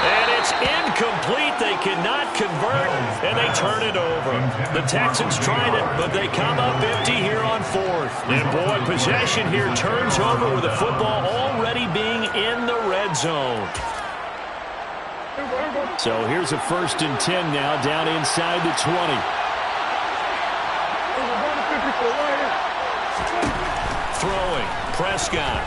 And it's incomplete. They cannot convert, and they turn it over. The Texans tried it, but they come up empty here on 4th. And, boy, possession here turns over with the football already being in the red zone. So here's a 1st and 10 now, down inside the 20. Throwing, Prescott.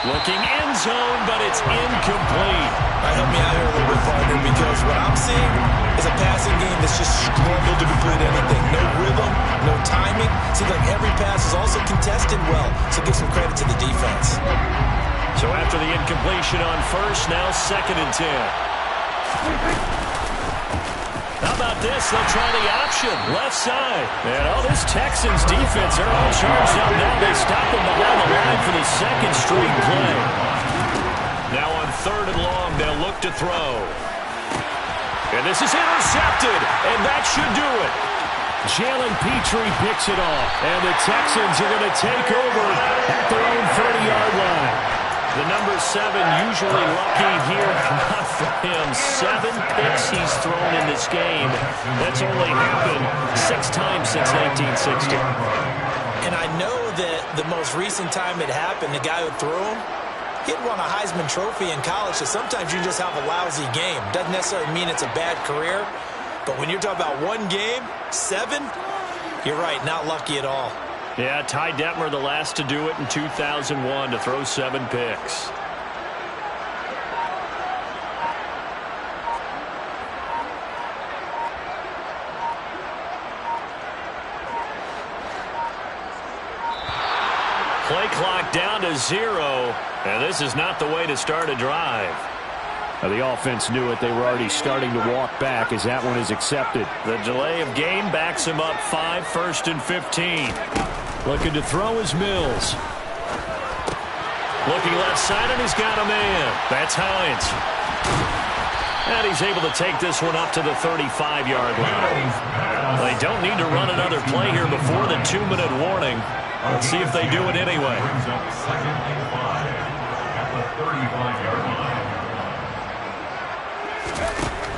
Looking end zone, but it's incomplete. Help me out here a little bit, partner, because what I'm seeing is a passing game that's just struggled to complete anything. No rhythm, no timing. Seems like every pass is also contested well, so give some credit to the defense. So after the incompletion on 1st, now 2nd and 10. How about this? They'll try the option. Left side. And, this Texans defense, they're all charged up now. They stop them behind the line for the 2nd straight play. Now on 3rd and long, they'll look to throw. And this is intercepted, and that should do it. Jalen Petrie picks it off, and the Texans are going to take over at their own 30-yard line. The number 7 usually lucky here. Not for him. 7 picks he's thrown in this game. That's only happened 6 times since 1960. And I know that the most recent time it happened, the guy who threw him, he'd won a Heisman Trophy in college, so sometimes you just have a lousy game. Doesn't necessarily mean it's a bad career, but when you're talking about one game, 7, you're right, not lucky at all. Yeah, Ty Detmer, the last to do it in 2001, to throw 7 picks. Play clock down to 0, and this is not the way to start a drive. The offense knew it. They were already starting to walk back as that one is accepted. The delay of game backs him up 5, 1st and 15. Looking to throw is Mills. Looking left side, and he's got a man. That's Hines. And he's able to take this one up to the 35-yard line. They don't need to run another play here before the 2-minute warning. Let's see if they do it anyway. Brings up 2nd and 5 at the 35-yard line.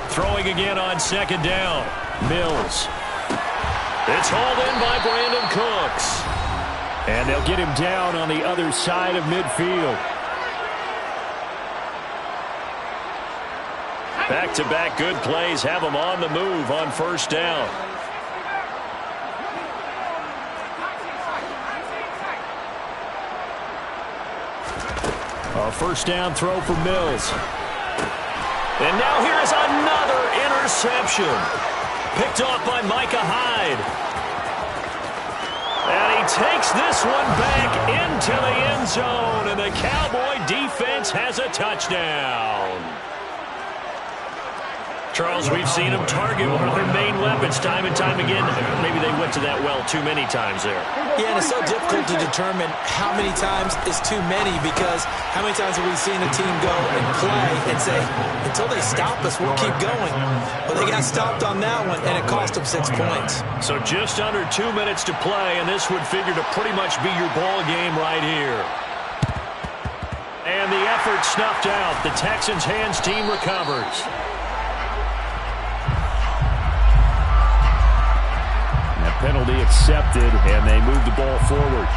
Throwing again on 2nd down. Mills. It's hauled in by Brandon Cooks. And they'll get him down on the other side of midfield. Back-to-back good plays have them on the move on 1st down. A 1st down throw for Mills. And now here is another interception. Picked off by Micah Hyde. And he takes this one back into the end zone. And the Cowboy defense has a touchdown. Charles, we've seen them target one of their main weapons time and time again. Maybe they went to that well too many times there. Yeah, and it's so difficult to determine how many times is too many, because how many times have we seen a team go and play and say, until they stop us, we'll keep going. But they got stopped on that one, and it cost them 6 points. So just under 2 minutes to play, and this would figure to pretty much be your ball game right here. And the effort snuffed out. The Texans' hands team recovers. Penalty accepted, and they move the ball forward.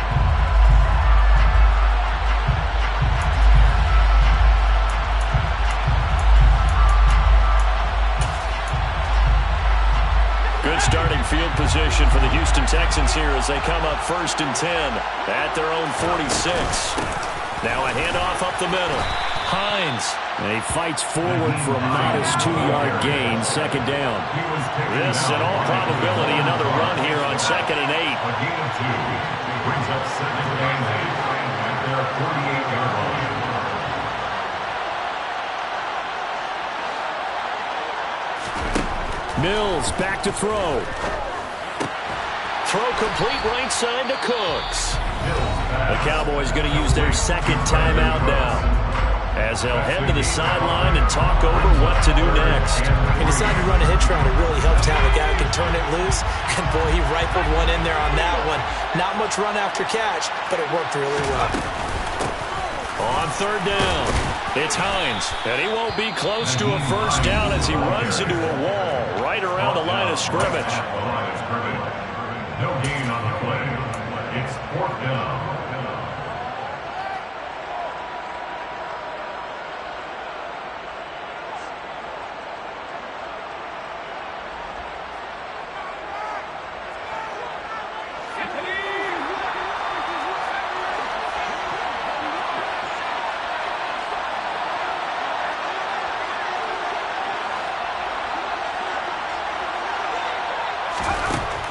Good starting field position for the Houston Texans here as they come up 1st and 10 at their own 46. Now a handoff up the middle. Hines. And he fights forward for a modest 2-yard gain, 2nd down. This, in all probability, another run here on 2nd and 8. A gain of 2 brings up 2nd and 8 at their 48-yard line. Mills back to throw. Throw complete right side to Cooks. The Cowboys going to use their 2nd timeout now, as they'll head to the sideline and talk over what to do next. He decided to run a hitch route. It really helped to have a guy who can turn it loose. And, boy, he rifled one in there on that one. Not much run after catch, but it worked really well. On 3rd down, it's Hines. And he won't be close to a 1st down as he runs into a wall right around the line of scrimmage. No gain on the play. It's 4th down.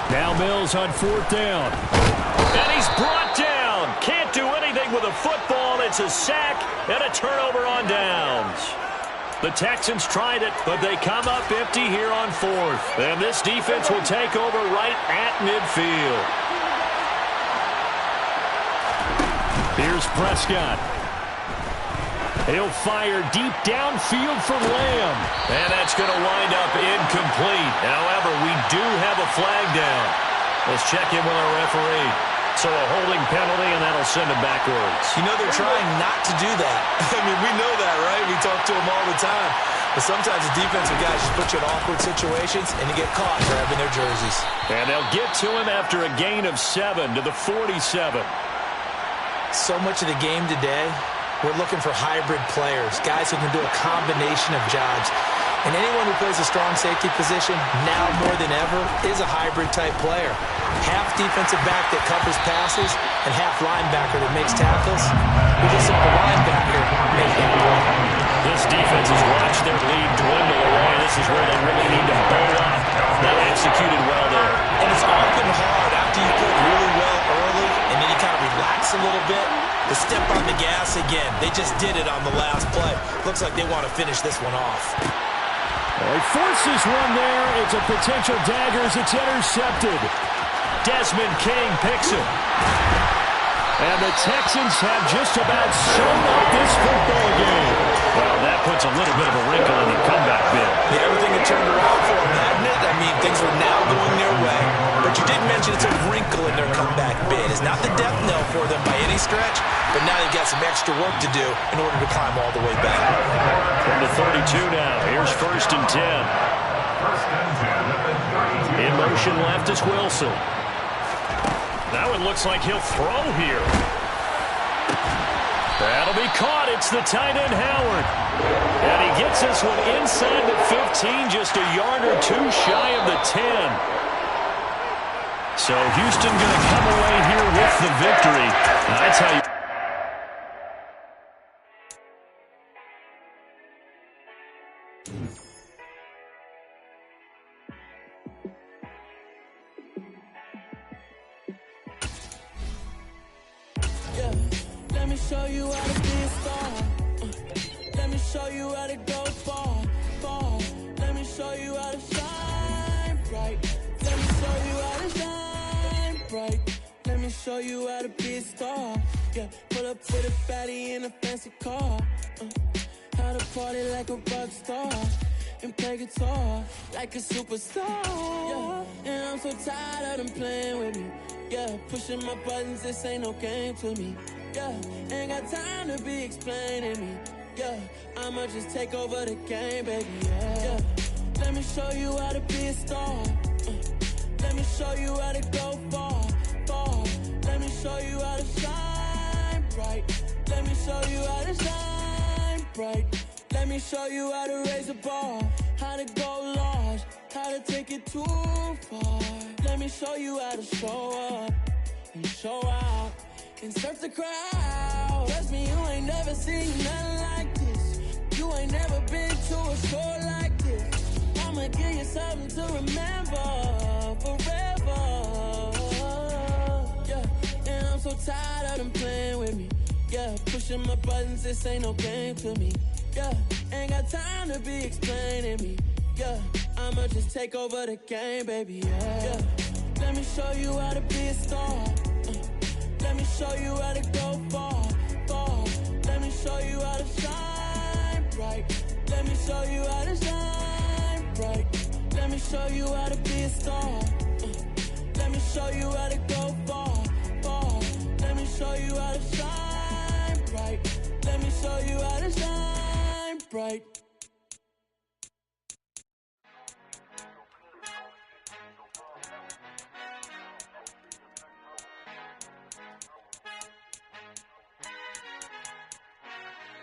Now Mills on 4th down. And he's brought down. Can't do anything with a football. It's a sack and a turnover on downs. The Texans tried it, but they come up empty here on 4th. And this defense will take over right at midfield. Here's Prescott. He'll fire deep downfield for Lamb. And that's going to wind up incomplete. However, we do have a flag down. Let's check in with our referee. So a holding penalty, and that'll send him backwards. You know they're trying not to do that. I mean, we know that, right? We talk to them all the time. But sometimes the defensive guys just put you in awkward situations, and you get caught grabbing their jerseys. And they'll get to him after a gain of 7 to the 47. So much of the game today, we're looking for hybrid players, guys who can do a combination of jobs. And anyone who plays a strong safety position, now more than ever, is a hybrid-type player. Half defensive back that covers passes, and half linebacker that makes tackles. We just saw a linebacker make that play. This defense has watched their lead dwindle away. This is where they really need to bowl up. They executed well there. And it's often hard after you play really well early, and then you kind of relax a little bit, to step on the gas again. They just did it on the last play. Looks like they want to finish this one off. He forces one there. It's a potential dagger as it's intercepted. Desmond King picks him. And the Texans have just about sewn up this football game. Well, that puts a little bit of a wrinkle in the comeback bid. Yeah, everything had turned around for them, hadn't it? I mean, things were now going their way. But you did mention it's a wrinkle in their comeback bid. It's not the death knell for them by any stretch, but now they've got some extra work to do in order to climb all the way back. From the 32 now. Here's 1st and 10. In motion left is Wilson. Now it looks like he'll throw here. That'll be caught. It's the tight end, Howard. And he gets this one inside the 15, just a yard or two shy of the 10. So Houston going to come away here with the victory. That's how you... Let me show you how to be a star. Let me show you how to go far, far. Let me show you how to shine bright. Let me show you how to shine bright. Let me show you how to be a star. Yeah, pull up with a fatty in a fancy car. How to party like a rock star and play guitar like a superstar. Yeah, and I'm so tired of them playing with me. Yeah, pushing my buttons, this ain't no game to me. Yeah, ain't got time to be explaining me. Yeah, I'ma just take over the game, baby. Yeah, let me show you how to be a star. Let me show you how to go far, far. Let me show you how to shine bright. Let me show you how to shine bright. Let me show you how to raise a bar, how to go large, how to take it too far. Let me show you how to show up and show out and surf the crowd. Trust me, you ain't never seen nothing like this. You ain't never been to a show like this. I'ma give you something to remember forever. Yeah, and I'm so tired of them playing with me. Yeah, pushing my buttons, this ain't no game to me. Yeah, ain't got time to be explaining me. Yeah, I'ma just take over the game, baby. Yeah, let me show you how to be a star. Let me show you how to go far, far. Let me show you how to shine bright. Let me show you how to shine bright. Let me show you how to be a star. Let me show you how to go far, far. Let me show you how to shine bright. Let me show you how to shine bright.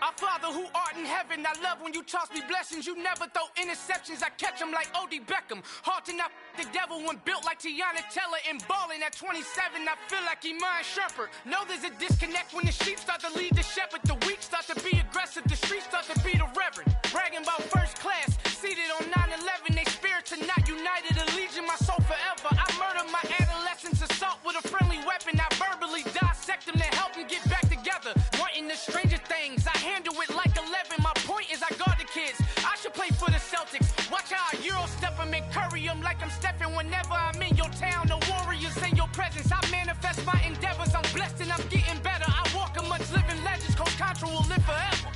Our Father who art in heaven, I love when you toss me blessings. You never throw interceptions, I catch them like O.D. Beckham. Hard to not the devil when built like Tiana Teller and balling at 27, I feel like Iman Shumpert. Know there's a disconnect when the sheep start to lead the shepherd. The weak start to be aggressive, the streets start to be the reverend. Bragging about first class, seated on 9/11. They spirits are not united, a legion, my soul forever. I murder my adolescence, assault with a friendly weapon. I verbally dissect them to help them get back together. Wanting the stranger things, I handle it like 11. My point is I guard the kids. I should play for the Celtics. Watch how I Euro step them and curry them like I'm Stephen. Whenever I'm in your town, the Warriors in your presence. I manifest my endeavors. I'm blessed and I'm getting better. I walk amongst living legends. Coach Contra will live forever.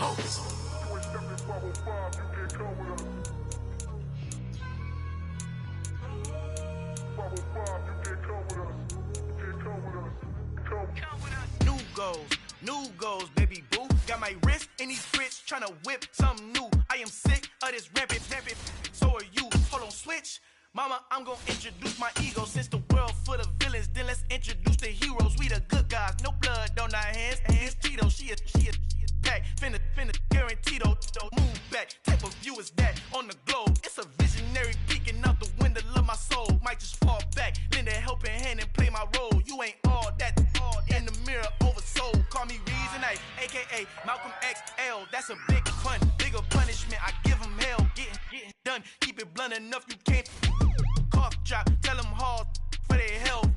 Oh. New goals, baby boo. Got my wrist in these grits, tryna whip something new. I am sick of this rampant. So are you. Hold on, switch. Mama, I'm gonna introduce my ego. Since the world full of villains, then let's introduce the heroes. We the good guys, no blood on our hands. Hands Tito, she a pack. Finna guaranteed move back. Type of view is that on the globe? It's a visionary peeking out the window of my soul. Might just fall back, lend a helping hand and play my role. You ain't all that in the mirror oversold. Call me Reason A, aka Malcolm XL. That's a big pun, bigger punishment. I give him hell, getting done. Keep it blunt enough, you can't cough drop. Tell them hard for their health.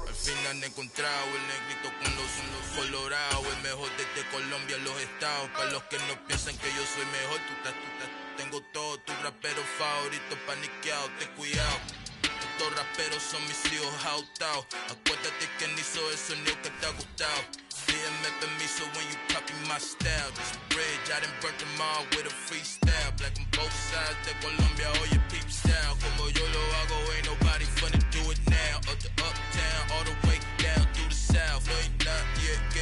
Al fin han encontrado el negrito con los colorados, el mejor desde Colombia, los estados. Para los que no piensan que yo soy mejor, tú estás tengo todo, tu rapero favorito paniqueado, ten cuidado. Estos raperos son mis hijos adoptados. Acuérdate que ni hizo el sonido que te ha gustado. Pídeme permiso when you copy my style. This bridge, I done burnt them all with a freestyle. Black on both sides de Colombia, oye peep style. Como yo lo hago, ain't nobody finna do it now. Up to uptown, all the way down through the south. No hay nadie que